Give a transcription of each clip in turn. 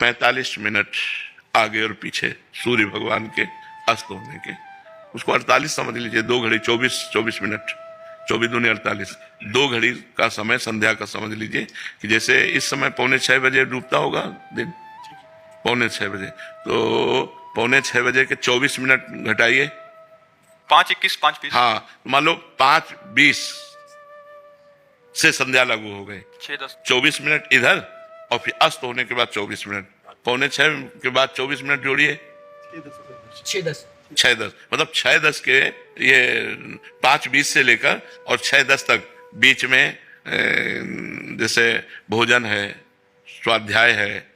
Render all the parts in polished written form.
45 minute आगे और पीछे सूर्य भगवान के अस्त होने के, उसको 48 समझ लीजिए, 2 घड़ी 24 मिनट, 24 दूनी 48, 2 घड़ी का समय संध्या का समझ लीजिए कि जैसे इस समय 5:45 डूबता होगा दिन, 5:45, तो 5:45 के 24 मिनट घटाइए, 5:21, 5:20, हाँ मान लो 5:20 से संध्या लागू हो गई, 6:10, 24 मिनट इधर और फिर अस्त होने के बाद 24 मिनट, 5:45 के बाद 24 मिनट जोड़िए, 6:10, 6:10, मतलब 6:10 के ये 5:20 से लेकर और 6:10 तक बीच में जैसे भोजन है, स्वाध्याय है,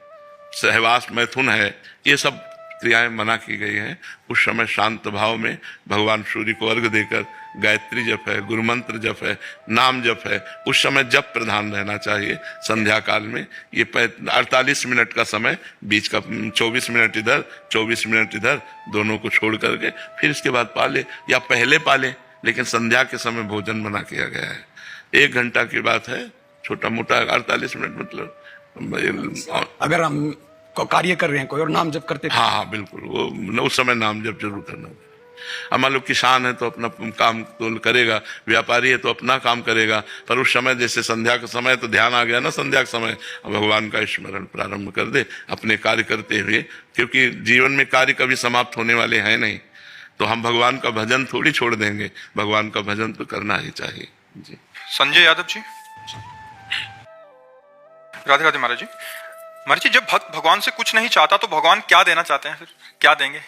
सहवास मैथुन है, ये सब क्रियाएं मना की गई हैं। उस समय शांत भाव में भगवान सूर्य को अर्घ देकर गायत्री जप है, गुरु मंत्र जप है, नाम जप है, उस समय जप प्रधान रहना चाहिए। संध्या काल में ये 48 मिनट का समय, बीच का 24 मिनट इधर 24 मिनट इधर, दोनों को छोड़ करके फिर इसके बाद पाले या पहले पाले, लेकिन संध्या के समय भोजन मना किया गया है। 1 घंटा की बात है, छोटा मोटा 48 मिनट मतलब अगर हम को कार्य कर रहे हैं कोई और नाम जप करते थे, हाँ बिल्कुल, वो उस समय नाम जप जरूर करना। अब मान लो किसान है तो अपना काम तो करेगा, व्यापारी है तो अपना काम करेगा, पर उस समय जैसे संध्या का समय तो ध्यान आ गया ना, संध्या का समय भगवान का स्मरण प्रारंभ कर दे अपने कार्य करते हुए, क्योंकि जीवन में कार्य कभी समाप्त होने वाले हैं नहीं, तो हम भगवान का भजन थोड़ी छोड़ देंगे, भगवान का भजन तो करना ही चाहिए जी। संजय यादव जी। राधे राधे महाराज जी। महाराज जी, जब भक्त भगवान से कुछ नहीं चाहता तो भगवान क्या देना चाहते हैं, फिर क्या देंगे?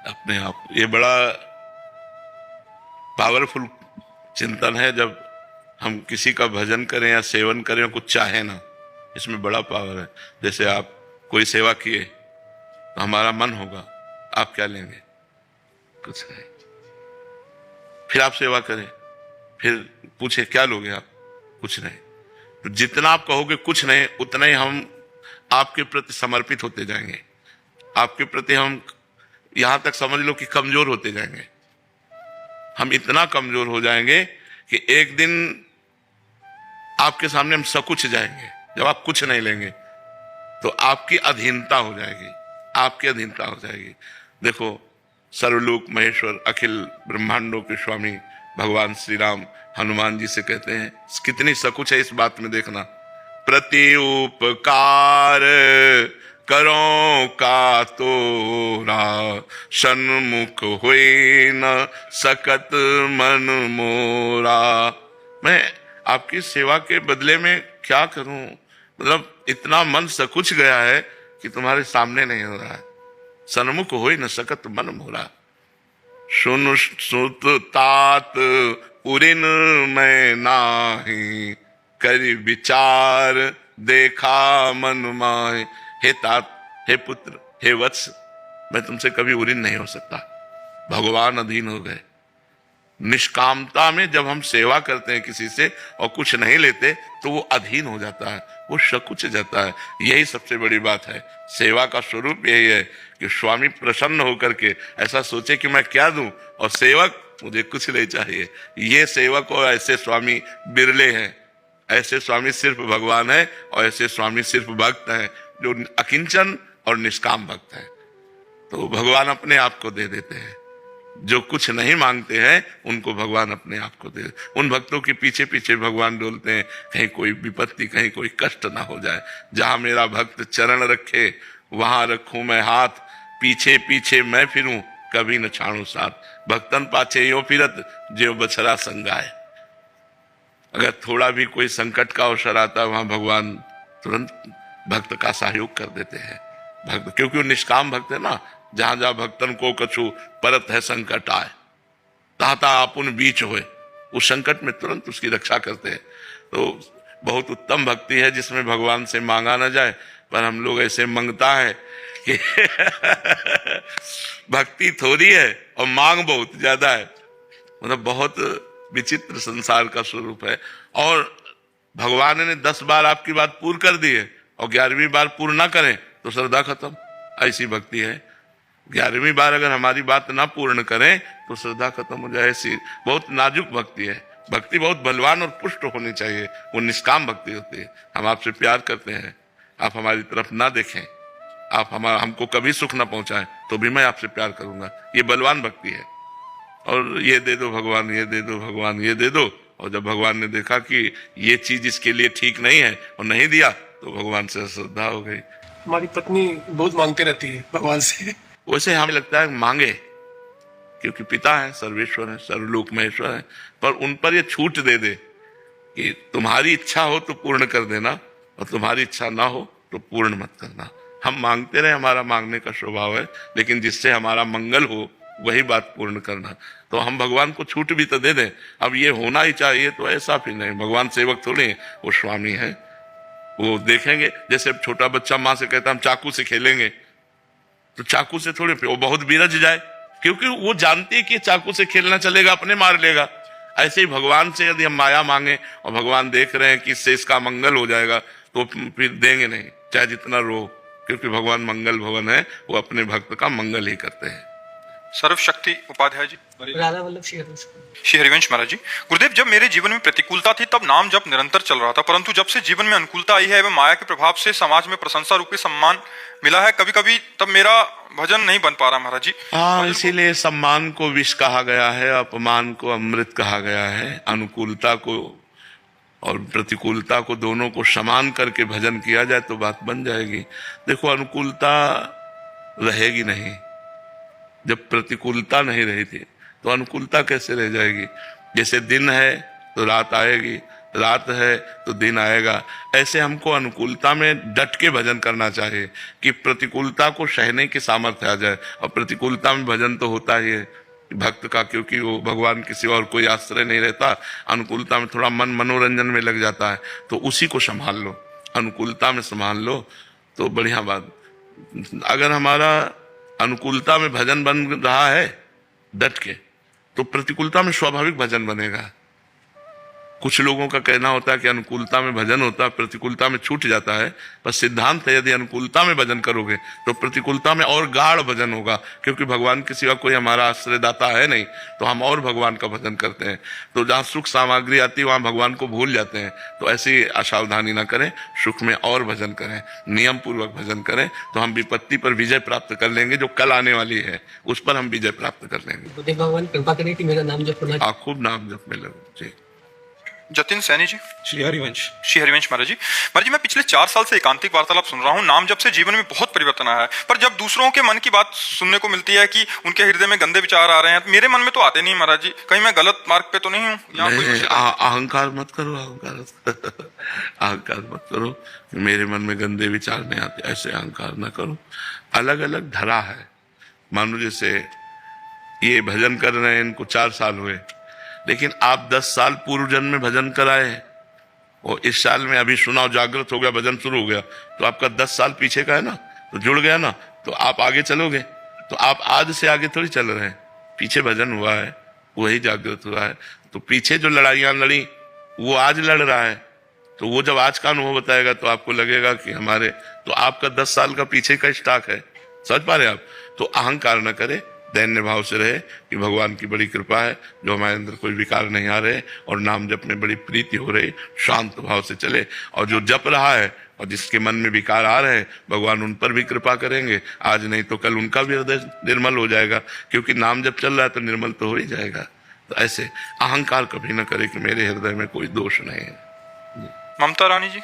अपने आप को ये बड़ा पावरफुल चिंतन है। जब हम किसी का भजन करें या सेवन करें या कुछ चाहे ना, इसमें बड़ा पावर है। जैसे आप कोई सेवा किए तो हमारा मन होगा, आप क्या लेंगे? कुछ नहीं। फिर आप सेवा करें, फिर पूछे क्या लोगे आप? कुछ नहीं। तो जितना आप कहोगे कुछ नहीं, उतना ही हम आपके प्रति समर्पित होते जाएंगे, आपके प्रति हम यहां तक समझ लो कि कमजोर होते जाएंगे। हम इतना कमजोर हो जाएंगे कि एक दिन आपके सामने हम सकुच जाएंगे। जब आप कुछ नहीं लेंगे तो आपकी अधीनता हो जाएगी, आपकी अधीनता हो जाएगी। देखो, सर्वलोक महेश्वर अखिल ब्रह्मांडों के स्वामी भगवान श्री राम हनुमान जी से कहते हैं, कितनी सकुच है इस बात में देखना, प्रति उपकार करो का तोरा, सन्मुख हुए न सकत मन मोरा। मैं आपकी सेवा के बदले में क्या करूं? मतलब इतना मन सकुच गया है कि तुम्हारे सामने नहीं हो रहा है। सन्मुख होई न सकत मन मोरा, सुन सुत तात उरिन मैं नाही, करि विचार देखा मन माहे। हे तात, हे पुत्र, हे वत्स, मैं तुमसे कभी उरिन नहीं हो सकता। भगवान अधीन हो गए। निष्कामता में जब हम सेवा करते हैं किसी से और कुछ नहीं लेते तो वो अधीन हो जाता है, वो सकुच जाता है। यही सबसे बड़ी बात है। सेवा का स्वरूप यही है कि स्वामी प्रसन्न होकर के ऐसा सोचे कि मैं क्या दूं, और सेवक मुझे कुछ नहीं चाहिए। ये सेवक और ऐसे स्वामी बिरले हैं। ऐसे स्वामी सिर्फ भगवान है, और ऐसे स्वामी सिर्फ भक्त हैं जो अकिंचन और निष्काम भक्त हैं। तो भगवान अपने आप को दे देते हैं। जो कुछ नहीं मांगते हैं उनको भगवान अपने आप को दे। उन भक्तों के पीछे पीछे भगवान डोलते हैं, कहीं कोई विपत्ति, कहीं कोई कष्ट ना हो जाए। जहां मेरा भक्त चरण रखे वहां रखूं मैं हाथ, पीछे पीछे मैं फिरूं कभी न छाड़ू साथ। भक्तन पाछे यो फिरत जो बछरा संगाए। अगर थोड़ा भी कोई संकट का अवसर आता है वहां भगवान तुरंत भक्त का सहयोग कर देते हैं। भक्त क्योंकि वो निष्काम भक्त है ना। जहां जहां भक्तन को कछु परत है संकट आए, ताता आपुन बीच होए, उस संकट में तुरंत उसकी रक्षा करते हैं। तो बहुत उत्तम भक्ति है जिसमें भगवान से मांगा ना जाए, पर हम लोग ऐसे मांगता है कि भक्ति थोड़ी है और मांग बहुत ज्यादा है। मतलब बहुत विचित्र संसार का स्वरूप है। और भगवान ने 10 बार आपकी बात पूर्ण कर दी है और 11वीं बार पूर्ण ना करें तो श्रद्धा खत्म। ऐसी भक्ति है। 11वीं बार अगर हमारी बात ना पूर्ण करें तो श्रद्धा खत्म हो जाए। ऐसी बहुत नाजुक भक्ति है। भक्ति बहुत बलवान और पुष्ट होनी चाहिए, वो निष्काम भक्ति होती है। हम आपसे प्यार करते हैं, आप हमारी तरफ ना देखें, आप हमको कभी सुख ना पहुंचाएं, तो भी मैं आपसे प्यार करूंगा, ये बलवान भक्ति है। और ये दे दो भगवान, ये दे दो भगवान, ये दे दो, और जब भगवान ने देखा कि ये चीज इसके लिए ठीक नहीं है और नहीं दिया, तो भगवान से श्रद्धा हो गई। हमारी पत्नी बहुत मांगते रहती है भगवान से। वैसे हमें लगता है मांगे, क्योंकि पिता है, सर्वेश्वर है, सर्वलोक महेश्वर है, पर उन पर ये छूट दे दे कि तुम्हारी इच्छा हो तो पूर्ण कर देना, और तुम्हारी इच्छा ना हो तो पूर्ण मत करना। हम मांगते रहे, हमारा मांगने का स्वभाव है, लेकिन जिससे हमारा मंगल हो वही बात पूर्ण करना। तो हम भगवान को छूट भी तो दे दें, अब ये होना ही चाहिए तो ऐसा भी नहीं। भगवान सेवक थोड़े, वो स्वामी है, वो देखेंगे। जैसे छोटा बच्चा माँ से कहता हम चाकू से खेलेंगे, तो चाकू से थोड़े, वो बहुत बिरज जाए, क्योंकि वो जानती है कि चाकू से खेलना चलेगा, अपने मार लेगा। ऐसे ही भगवान से यदि हम माया मांगे और भगवान देख रहे हैं कि इससे इसका मंगल हो जाएगा, तो फिर देंगे नहीं, चाहे जितना रो, क्योंकि भगवान मंगल भवन है, वो अपने भक्त का मंगल ही करते हैं। सर्वशक्ति उपाध्याय जी। राधा वल्लभ श्री श्री हरिवंश महाराज जी। गुरुदेव, जब मेरे जीवन में प्रतिकूलता थी तब नाम जप निरंतर चल रहा था, परंतु जब से जीवन में अनुकूलता आई है एवं माया के प्रभाव से समाज में प्रशंसा रूपी सम्मान मिला है, कभी कभी तब मेरा भजन नहीं बन पा रहा महाराज जी। हाँ, इसीलिए सम्मान को विष कहा गया है, अपमान को अमृत कहा गया है। अनुकूलता को और प्रतिकूलता को दोनों को समान करके भजन किया जाए तो बात बन जाएगी। देखो, अनुकूलता रहेगी नहीं, जब प्रतिकूलता नहीं रही थी तो अनुकूलता कैसे रह जाएगी। जैसे दिन है तो रात आएगी, रात है तो दिन आएगा। ऐसे हमको अनुकूलता में डट के भजन करना चाहिए कि प्रतिकूलता को सहने की सामर्थ्य आ जाए। और प्रतिकूलता में भजन तो होता ही है भक्त का, क्योंकि वो भगवान के सिवा और कोई आश्रय नहीं रहता। अनुकूलता में थोड़ा मन मनोरंजन में लग जाता है, तो उसी को संभाल लो, अनुकूलता में संभाल लो तो बढ़िया बात। अगर हमारा अनुकूलता में भजन बन रहा है डट के, तो प्रतिकूलता में स्वाभाविक भजन बनेगा। कुछ लोगों का कहना होता है कि अनुकूलता में भजन होता है, प्रतिकूलता में छूट जाता है, पर सिद्धांत है यदि अनुकूलता में भजन करोगे तो प्रतिकूलता में और गाढ़ भजन होगा, क्योंकि भगवान के सिवा कोई हमारा आश्रयदाता है नहीं, तो हम और भगवान का भजन करते हैं। तो जहाँ सुख सामग्री आती है वहां भगवान को भूल जाते हैं। तो ऐसी असावधानी ना करें, सुख में और भजन करें, नियम पूर्वक भजन करें, तो हम विपत्ति पर विजय प्राप्त कर लेंगे। जो कल आने वाली है उस पर हम विजय प्राप्त कर लेंगे। भगवान कृपा करें कि मेरा नाम जप होना। आप खूब नाम जप में लगो जी। जतिन सैनी जी। श्री हरिवंश। श्री हरिवंश महाराज जी। महाराज जी, मैं पिछले 4 साल से एकांतिक वार्तालाप सुन रहा हूँ। नाम जप से जीवन में बहुत परिवर्तन आया है, पर जब दूसरों के मन की बात सुनने को मिलती है कि उनके हृदय में गंदे विचार आ रहे हैं, तो मेरे मन में तो आते नहीं महाराज जी। कहीं मैं गलत मार्ग पे तो नहीं हूँ? अहंकार मत करो, अहंकार मत करो। मेरे मन में गंदे विचार नहीं आते, ऐसे अहंकार न करो। अलग अलग धरा है। मानो जैसे ये भजन कर रहे हैं, इनको 4 साल हुए, लेकिन आप 10 साल पूर्व जन्म में भजन कराए और इस साल में अभी सुनाओ जागृत हो गया, भजन शुरू हो गया, तो आपका 10 साल पीछे का है ना, तो जुड़ गया ना, तो आप आगे चलोगे। तो आप आज से आगे थोड़ी चल रहे हैं, पीछे भजन हुआ है, वही जागृत हुआ है। तो पीछे जो लड़ाइयां लड़ी वो आज लड़ रहा है, तो वो जब आज का अनुभव बताएगा तो आपको लगेगा कि हमारे, तो आपका 10 साल का पीछे का स्टॉक है। समझ पा रहे आप? तो अहंकार न करे, दैन्य भाव से रहे कि भगवान की बड़ी कृपा है, जो हमारे अंदर कोई विकार नहीं आ रहे और नाम जप में बड़ी प्रीति हो रही। शांत भाव से चले, और जो जप रहा है और जिसके मन में विकार आ रहे हैं, भगवान उन पर भी कृपा करेंगे। आज नहीं तो कल उनका भी हृदय निर्मल हो जाएगा, क्योंकि नाम जप चल रहा है तो निर्मल तो हो ही जाएगा। तो ऐसे अहंकार कभी न करे कि मेरे हृदय में कोई दोष नहीं है। ममता रानी जी।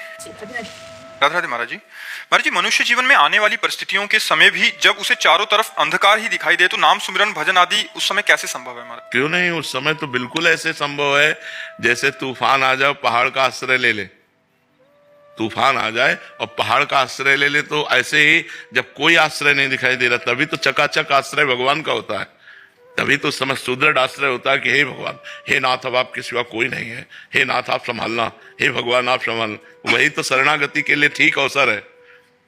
राधा राधे महाराज जी। महाराज जी, मनुष्य जीवन में आने वाली परिस्थितियों के समय भी जब उसे चारों तरफ अंधकार ही दिखाई दे, तो नाम सुमिरन भजन आदि उस समय कैसे संभव है महाराज? क्यों नहीं, उस समय तो बिल्कुल ऐसे संभव है जैसे तूफान आ जाए, पहाड़ का आश्रय ले ले। तूफान आ जाए और पहाड़ का आश्रय ले ले, तो ऐसे ही जब कोई आश्रय नहीं दिखाई दे रहा, तभी तो चकाचक आश्रय भगवान का होता है। तभी तो समय सुदृढ़ आश्रय होता है कि हे भगवान, हे नाथ, अब आपके सिवा कोई नहीं है, हे नाथ आप संभालना, हे भगवान आप संभालना। वही तो शरणागति के लिए ठीक अवसर है।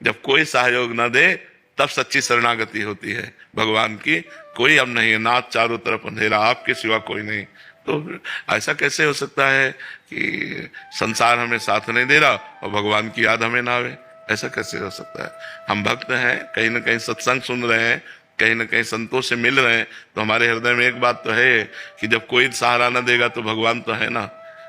जब कोई सहयोग न दे तब सच्ची शरणागति होती है भगवान की। कोई अब नहीं है, नाथ चारों तरफ अंधेरा, आपके सिवा कोई नहीं। तो ऐसा कैसे हो सकता है कि संसार हमें साथ नहीं दे रहा और भगवान की याद हमें ना आवे? ऐसा कैसे हो सकता है? हम भक्त हैं, कहीं ना कहीं सत्संग सुन रहे हैं, कहीं ना कहीं संतों से मिल रहे हैं, तो हमारे हृदय में एक बात तो है कि जब कोई सहारा न देगा तो भगवान तो है ना।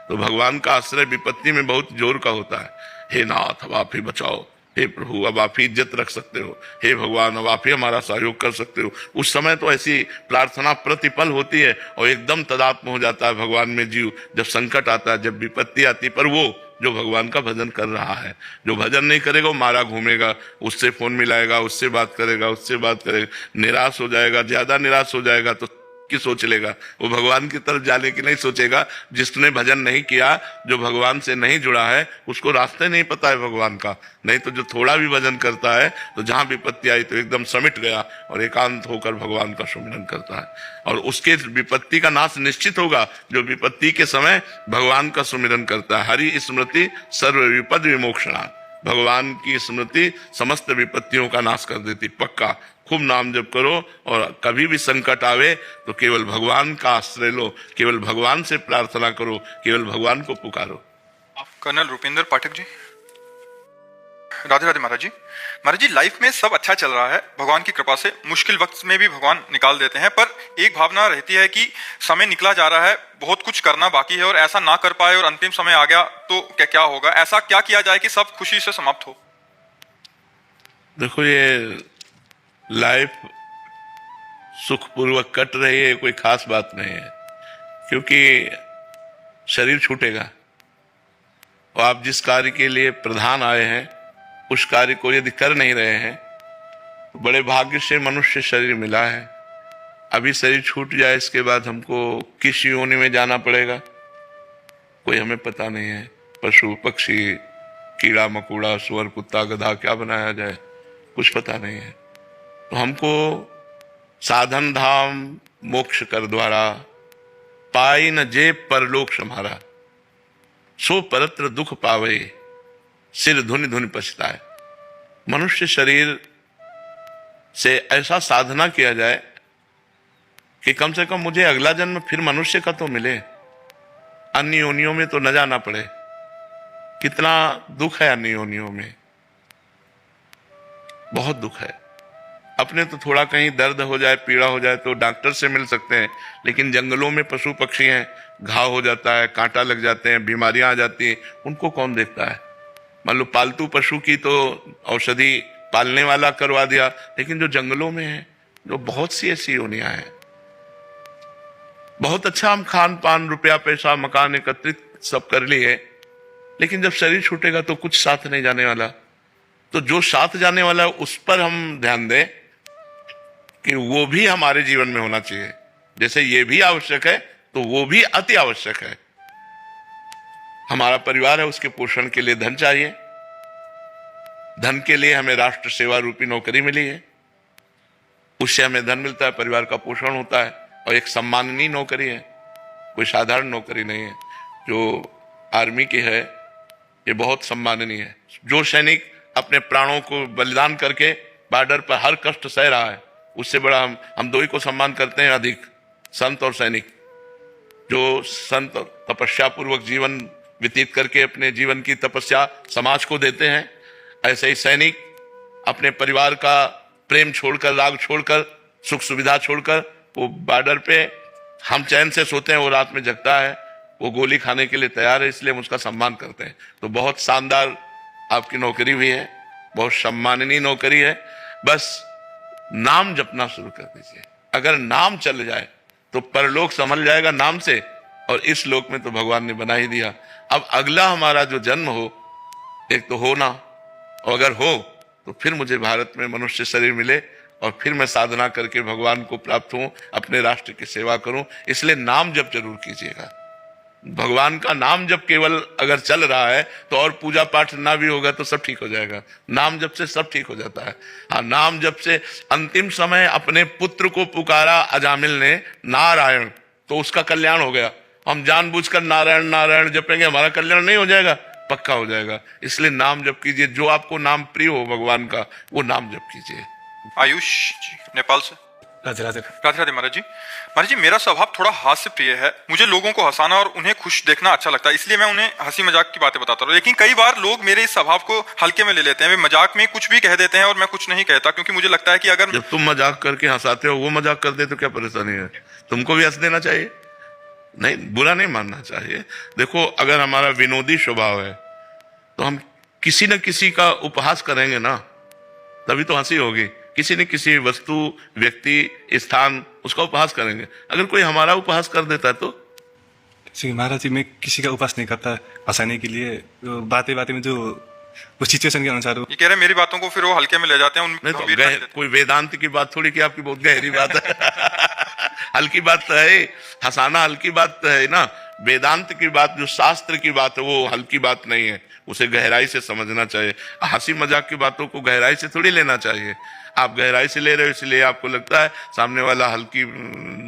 तो भगवान का आश्रय विपत्ति में बहुत जोर का होता है। हे नाथ, अब आप ही बचाओ, हे प्रभु अब आप ही इज्जत रख सकते हो, हे भगवान अब आप ही हमारा सहयोग कर सकते हो। उस समय तो ऐसी प्रार्थना प्रतिपल होती है और एकदम तदात्म हो जाता है भगवान में जीव। जब संकट आता है, जब विपत्ति आती है, पर वो जो भगवान का भजन कर रहा है, जो भजन नहीं करेगा वो मारा घूमेगा, उससे फोन मिलाएगा, उससे बात करेगा, उससे बात करेगा, निराश हो जाएगा, ज्यादा निराश हो जाएगा तो की सोच लेगा, वो भगवान की तरफ जाने की नहीं सोचेगा। जिसने भजन नहीं किया, जो भगवान से नहीं जुड़ा है, उसको रास्ते नहीं पता है भगवान का। नहीं तो जो थोड़ा भी भजन करता है तो जहां विपत्ति आई तो एकदम समिट गया और एकांत होकर भगवान का सुमिरन करता है और उसके विपत्ति का नाश निश्चित होगा जो विपत्ति के समय भगवान का सुमिरन करता है। हरि स्मृति सर्व विपद विमोक्षणा, भगवान की स्मृति समस्त विपत्तियों का नाश कर देती। पक्का खूब नाम जप करो और कभी भी संकट आवे तो केवल भगवान का आश्रय लो, केवल भगवान से प्रार्थना करो, केवल भगवान को पुकारो। कर्नल रुपेंद्र पाठक जी। राधे राधे महाराज जी। महाराज जी, लाइफ में सब अच्छा चल रहा है, भगवान की कृपा से मुश्किल वक्त में भी भगवान निकाल देते हैं, पर एक भावना रहती है कि समय निकला जा रहा है, बहुत कुछ करना बाकी है और ऐसा ना कर पाए और अंतिम समय आ गया तो क्या क्या होगा, ऐसा क्या किया जाए कि सब खुशी से समाप्त हो। देखो, ये लाइफ सुखपूर्वक कट रही है, कोई खास बात नहीं है, क्योंकि शरीर छूटेगा और आप जिस कार्य के लिए प्रधान आए हैं उस कार्य को यदि कर नहीं रहे हैं तो बड़े भाग्य से मनुष्य शरीर मिला है। अभी शरीर छूट जाए, इसके बाद हमको किस योनि में जाना पड़ेगा कोई हमें पता नहीं है। पशु पक्षी कीड़ा मकोड़ा सुअर कुत्ता गधा क्या बनाया जाए कुछ पता नहीं है। तो हमको साधन धाम मोक्ष कर द्वारा पाई न जे परलोक सम्हारा, सो परत्र दुख पावे सिर धुनि धुनि पछताए। मनुष्य शरीर से ऐसा साधना किया जाए कि कम से कम मुझे अगला जन्म फिर मनुष्य का तो मिले, अन्य योनियों में तो न जाना पड़े। कितना दुख है अन्य योनियों में, बहुत दुख है। अपने तो थोड़ा कहीं दर्द हो जाए पीड़ा हो जाए तो डॉक्टर से मिल सकते हैं, लेकिन जंगलों में पशु पक्षी हैं, घाव हो जाता है, कांटा लग जाते हैं, बीमारियां आ जाती हैं, उनको कौन देखता है। मान लो पालतू पशु की तो औषधि पालने वाला करवा दिया, लेकिन जो जंगलों में है, जो बहुत सी ऐसी योनियां हैं, बहुत अच्छा हम खान पान रुपया पैसा मकान एकत्रित सब कर लिए, लेकिन जब शरीर छूटेगा तो कुछ साथ नहीं जाने वाला। तो जो साथ जाने वाला है उस पर हम ध्यान दें कि वो भी हमारे जीवन में होना चाहिए। जैसे ये भी आवश्यक है तो वो भी अति आवश्यक है। हमारा परिवार है, उसके पोषण के लिए धन चाहिए, धन के लिए हमें राष्ट्र सेवा रूपी नौकरी मिली है, उससे हमें धन मिलता है, परिवार का पोषण होता है और एक सम्माननीय नौकरी है, कोई साधारण नौकरी नहीं है। जो आर्मी की है ये बहुत सम्माननीय है। जो सैनिक अपने प्राणों को बलिदान करके बॉर्डर पर हर कष्ट सह रहा है, उससे बड़ा हम दो ही को सम्मान करते हैं अधिक, संत और सैनिक। जो संत तपस्या पूर्वक जीवन व्यतीत करके अपने जीवन की तपस्या समाज को देते हैं, ऐसे ही सैनिक अपने परिवार का प्रेम छोड़कर राग छोड़कर सुख सुविधा छोड़कर वो बॉर्डर पे हम चैन से सोते हैं, वो रात में जगता है, वो गोली खाने के लिए तैयार है, इसलिए हम उसका सम्मान करते हैं। तो बहुत शानदार आपकी नौकरी भी है, बहुत सम्माननीय नौकरी है। बस नाम जपना शुरू कर दीजिए। अगर नाम चल जाए तो परलोक संभल जाएगा नाम से, और इस लोक में तो भगवान ने बना ही दिया। अब अगला हमारा जो जन्म हो, एक तो हो ना, और अगर हो तो फिर मुझे भारत में मनुष्य शरीर मिले और फिर मैं साधना करके भगवान को प्राप्त हूं, अपने राष्ट्र की सेवा करूं। इसलिए नाम जप जरूर कीजिएगा। भगवान का नाम जब केवल अगर चल रहा है तो और पूजा पाठ ना भी होगा तो सब ठीक हो जाएगा। नाम जप से सब ठीक हो जाता है। हाँ, नाम जप से अंतिम समय अपने पुत्र को पुकारा अजामिल ने नारायण, तो उसका कल्याण हो गया। हम जानबूझकर नारायण नारायण जपेंगे, हमारा कल्याण नहीं हो जाएगा, पक्का हो जाएगा। इसलिए नाम जप कीजिए, जो आपको नाम प्रिय हो भगवान का वो नाम जप कीजिए। आयुष जी नेपाल से। राधे राधे। राधे राधे महाराज जी। महाराज जी, मेरा स्वभाव थोड़ा हास्य प्रिय है। मुझे लोगों को हंसाना और उन्हें खुश देखना अच्छा लगता है, इसलिए मैं उन्हें हंसी मजाक की बातें बताता हूँ। लेकिन कई बार लोग मेरे इस स्वभाव को हल्के में ले लेते हैं, वे मजाक में कुछ भी कह देते हैं और मैं कुछ नहीं कहता, क्योंकि मुझे लगता है कि अगर जब तुम मजाक करके हंसाते हो, वो मजाक कर दे तो क्या परेशानी है? तुमको भी हंस देना चाहिए, नहीं, बुरा नहीं मानना चाहिए। देखो, अगर हमारा विनोदी स्वभाव है तो हम किसी न किसी का उपहास करेंगे ना, तभी तो हंसी होगी। किसी न किसी वस्तु, व्यक्ति, स्थान, उसका उपहास करेंगे। अगर कोई हमारा उपहास कर देता है तो श्री महाराज जी, मैं किसी का उपहास नहीं करता हंसाने के लिए। बातें बातें में जो उस सिचुएशन के अनुसार ये कह रहे हैं मेरी बातों को फिर वो हल्के में ले जाते हैं, नहीं उनमें तो गंभीरता नहीं देते। कोई वेदांत की बात थोड़ी कि आपकी बहुत गहरी बात है। हल्की बात तो है, हंसाना हल्की बात तो है ना। वेदांत की बात, जो शास्त्र की बात है, वो हल्की बात नहीं है, उसे गहराई से समझना चाहिए। हंसी मजाक की बातों को गहराई से थोड़ी लेना चाहिए। आप गहराई से ले रहे हो, इसलिए आपको लगता है सामने वाला हल्की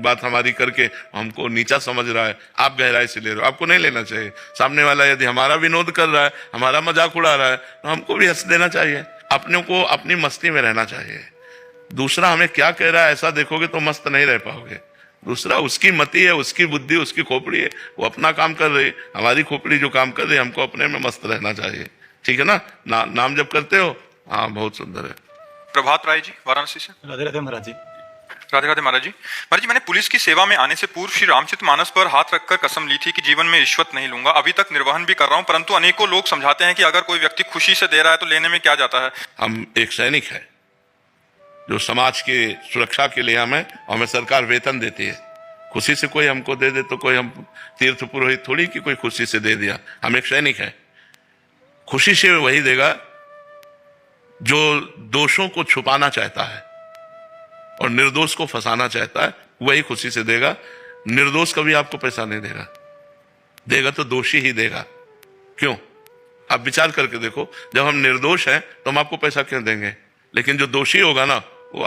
बात हमारी करके हमको नीचा समझ रहा है। आप गहराई से ले रहे हो, आपको नहीं लेना चाहिए। सामने वाला यदि हमारा विनोद कर रहा है, हमारा मजाक उड़ा रहा है, तो हमको भी हंस देना चाहिए। अपने को अपनी मस्ती में रहना चाहिए। दूसरा हमें क्या कह रहा है ऐसा देखोगे तो मस्त नहीं रह पाओगे। दूसरा उसकी मति है, उसकी बुद्धि, उसकी खोपड़ी है, वो अपना काम कर रही है। हमारी खोपड़ी जो काम कर रही है, हमको अपने में मस्त रहना चाहिए। ठीक है ना? नाम जब करते हो, हाँ, बहुत सुंदर है। प्रभात राय जी, वाराणसी से। राधे राधे महाराज जी। राधे राधे महाराज जी। महाराज जी, मैंने पुलिस की सेवा में आने से पूर्व श्री रामचरितमानस पर हाथ रखकर कसम ली थी कि जीवन में रिश्वत नहीं लूंगा। अभी तक निर्वहन भी कर रहा हूं, परंतु अनेकों लोग समझाते हैं कि अगर कोई व्यक्ति खुशी से दे रहा है तो लेने में क्या जाता है। हम एक सैनिक है जो समाज की सुरक्षा के लिए हमें सरकार वेतन देती है। खुशी से कोई हमको दे दे तो कोई हम तीर्थ पुरोहित थोड़ी कि कोई खुशी से दे दिया। हम एक सैनिक है। खुशी से वही देगा जो दोषों को छुपाना चाहता है और निर्दोष को फंसाना चाहता है, वही खुशी से देगा। निर्दोष कभी आपको पैसा नहीं देगा, देगा तो दोषी ही देगा। क्यों? आप विचार करके देखो, जब हम निर्दोष हैं तो हम आपको पैसा क्यों देंगे? लेकिन जो दोषी होगा ना, वो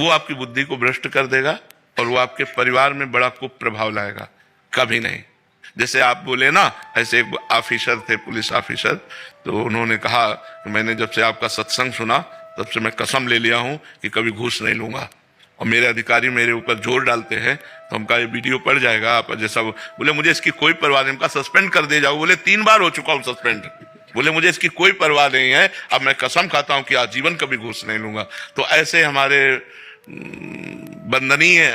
आपकी बुद्धि को भ्रष्ट कर देगा और वो आपके परिवार में बड़ा कुप्रभाव लाएगा। कभी नहीं। जैसे आप बोले ना, ऐसे एक ऑफिसर थे, पुलिस ऑफिसर, तो उन्होंने कहा कि मैंने जब से आपका सत्संग सुना तब से मैं कसम ले लिया हूं कि कभी घूस नहीं लूंगा। और मेरे अधिकारी मेरे ऊपर जोर डालते हैं, तो हमका ये वीडियो पड़ जाएगा आप जैसा। बोले मुझे इसकी कोई परवाह नहीं, हमका सस्पेंड कर दे जाओ। बोले 3 बार हो चुका हूं सस्पेंड। बोले मुझे इसकी कोई परवाह नहीं है, अब मैं कसम खाता हूं कि आजीवन कभी घूस नहीं लूंगा। तो ऐसे हमारे वंदनीय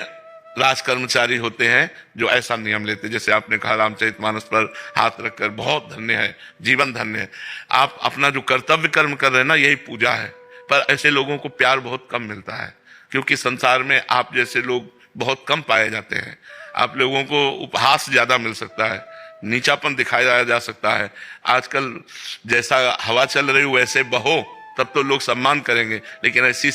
राज कर्मचारी होते हैं जो ऐसा नियम लेते। जैसे आपने कहा रामचरितमानस पर हाथ रखकर, बहुत धन्य है, जीवन धन्य है। आप अपना जो कर्तव्य कर्म कर रहे हैं ना, यही पूजा है। पर ऐसे लोगों को प्यार बहुत कम मिलता है, क्योंकि संसार में आप जैसे लोग बहुत कम पाए जाते हैं। आप लोगों को उपहास ज्यादा मिल सकता है, नीचापन दिखाया जा सकता है। आजकल जैसा हवा चल रही हो वैसे बहो, तब तो लोग सम्मान करेंगे। लेकिन ऐसी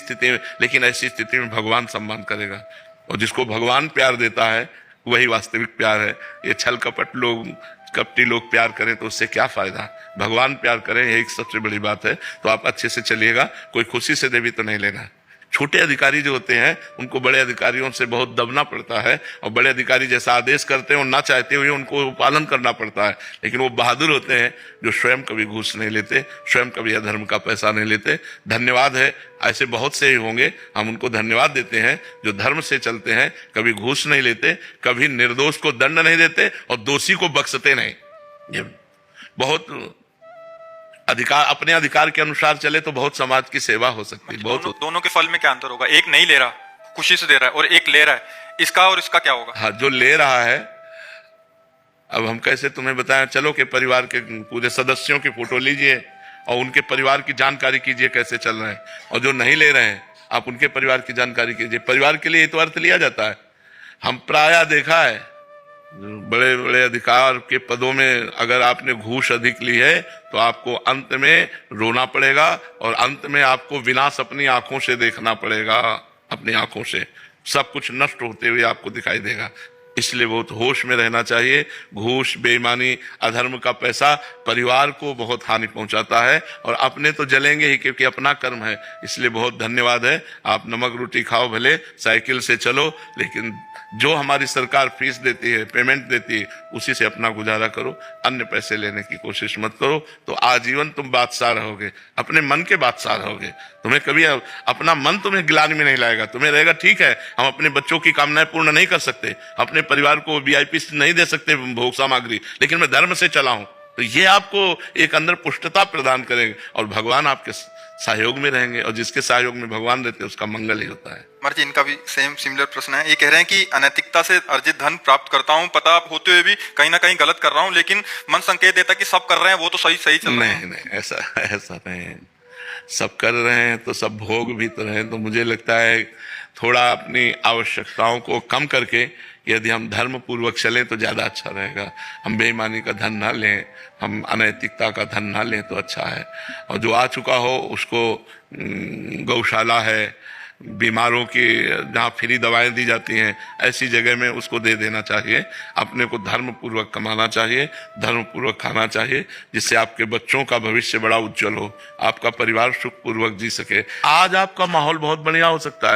स्थिति में भगवान सम्मान करेगा। और जिसको भगवान प्यार देता है वही वास्तविक प्यार है। ये छल कपट लोग, कपटी लोग प्यार करें तो उससे क्या फायदा? भगवान प्यार करें, यही सबसे बड़ी बात है। तो आप अच्छे से चलिएगा। कोई खुशी से दे भी तो नहीं लेना। छोटे अधिकारी जो होते हैं उनको बड़े अधिकारियों से बहुत दबना पड़ता है, और बड़े अधिकारी जैसा आदेश करते हैं और ना चाहते हुए उनको पालन करना पड़ता है। लेकिन वो बहादुर होते हैं जो स्वयं कभी घूस नहीं लेते, स्वयं कभी अधर्म का पैसा नहीं लेते। धन्यवाद है, ऐसे बहुत से ही होंगे, हम उनको धन्यवाद देते हैं जो धर्म से चलते हैं, कभी घूस नहीं लेते, कभी निर्दोष को दंड नहीं देते और दोषी को बख्शते नहीं। ये बहुत अधिकार, अपने अधिकार के अनुसार चले तो बहुत समाज की सेवा हो सकती है। बहुत दोनों के फल में क्या अंतर होगा? एक नहीं ले रहा, खुशी से दे रहा है, और एक ले रहा है, इसका और इसका क्या होगा? हाँ, जो ले रहा है, अब हम कैसे तुम्हें बताएं? चलो के परिवार के पूरे सदस्यों की फोटो लीजिए और उनके परिवार की जानकारी कीजिए कैसे चल रहे हैं। और जो नहीं ले रहे हैं, आप उनके परिवार की जानकारी कीजिए। परिवार के लिए ये तो अर्थ लिया जाता है। हम प्रायः देखा है, बड़े बड़े अधिकार के पदों में अगर आपने घूस अधिक ली है तो आपको अंत में रोना पड़ेगा, और अंत में आपको विनाश अपनी आंखों से देखना पड़ेगा। अपनी आंखों से सब कुछ नष्ट होते हुए आपको दिखाई देगा। इसलिए बहुत होश में रहना चाहिए। घूस, बेईमानी, अधर्म का पैसा परिवार को बहुत हानि पहुंचाता है, और अपने तो जलेंगे ही क्योंकि अपना कर्म है। इसलिए बहुत धन्यवाद है। आप नमक रोटी खाओ, भले साइकिल से चलो, लेकिन जो हमारी सरकार फीस देती है, पेमेंट देती है, उसी से अपना गुजारा करो, अन्य पैसे लेने की कोशिश मत करो। तो आजीवन तुम बादशाह रहोगे, अपने मन के बादशाह रहोगे। तुम्हें कभी अपना मन तुम्हें गिलानी में नहीं लाएगा। तुम्हें रहेगा ठीक है, हम अपने बच्चों की कामनाएं पूर्ण नहीं कर सकते, अपने परिवार को वीआईपी नहीं दे सकते भोग सामग्री, लेकिन मैं धर्म से चला हूं। तो ये आपको एक अंदर पुष्टता प्रदान करेंगे और भगवान आपके सहयोग में रहेंगे, और जिसके सहयोग में भगवान रहते हैं उसका मंगल ही होता है। महाराज जी, इनका भी सिमिलर प्रश्न है। ये कह रहे हैं कि अनैतिकता से अर्जित धन प्राप्त करता हूँ, पता होते हुए भी कहीं ना कहीं गलत कर रहा हूँ, लेकिन मन संकेत देता है कि सब कर रहे हैं वो तो सही सही चल रहा है। नहीं, ऐसा नहीं है। सब कर रहे हैं तो सब भोग भी तो रहे हैं। तो मुझे लगता है थोड़ा अपनी आवश्यकताओं को कम करके यदि हम धर्म पूर्वक चलें तो ज्यादा अच्छा रहेगा। हम बेईमानी का धन ना लें, हम अनैतिकता का धन ना लें तो अच्छा है। और जो आ चुका हो उसको गौशाला है, बीमारों की जहाँ फ्री दवाएं दी जाती हैं, ऐसी जगह में उसको दे देना चाहिए। अपने को धर्म पूर्वक कमाना चाहिए, धर्म पूर्वक खाना चाहिए, जिससे आपके बच्चों का भविष्य बड़ा उज्जवल हो, आपका परिवार सुख पूर्वक जी सके। आज आपका माहौल बहुत बढ़िया हो सकता है।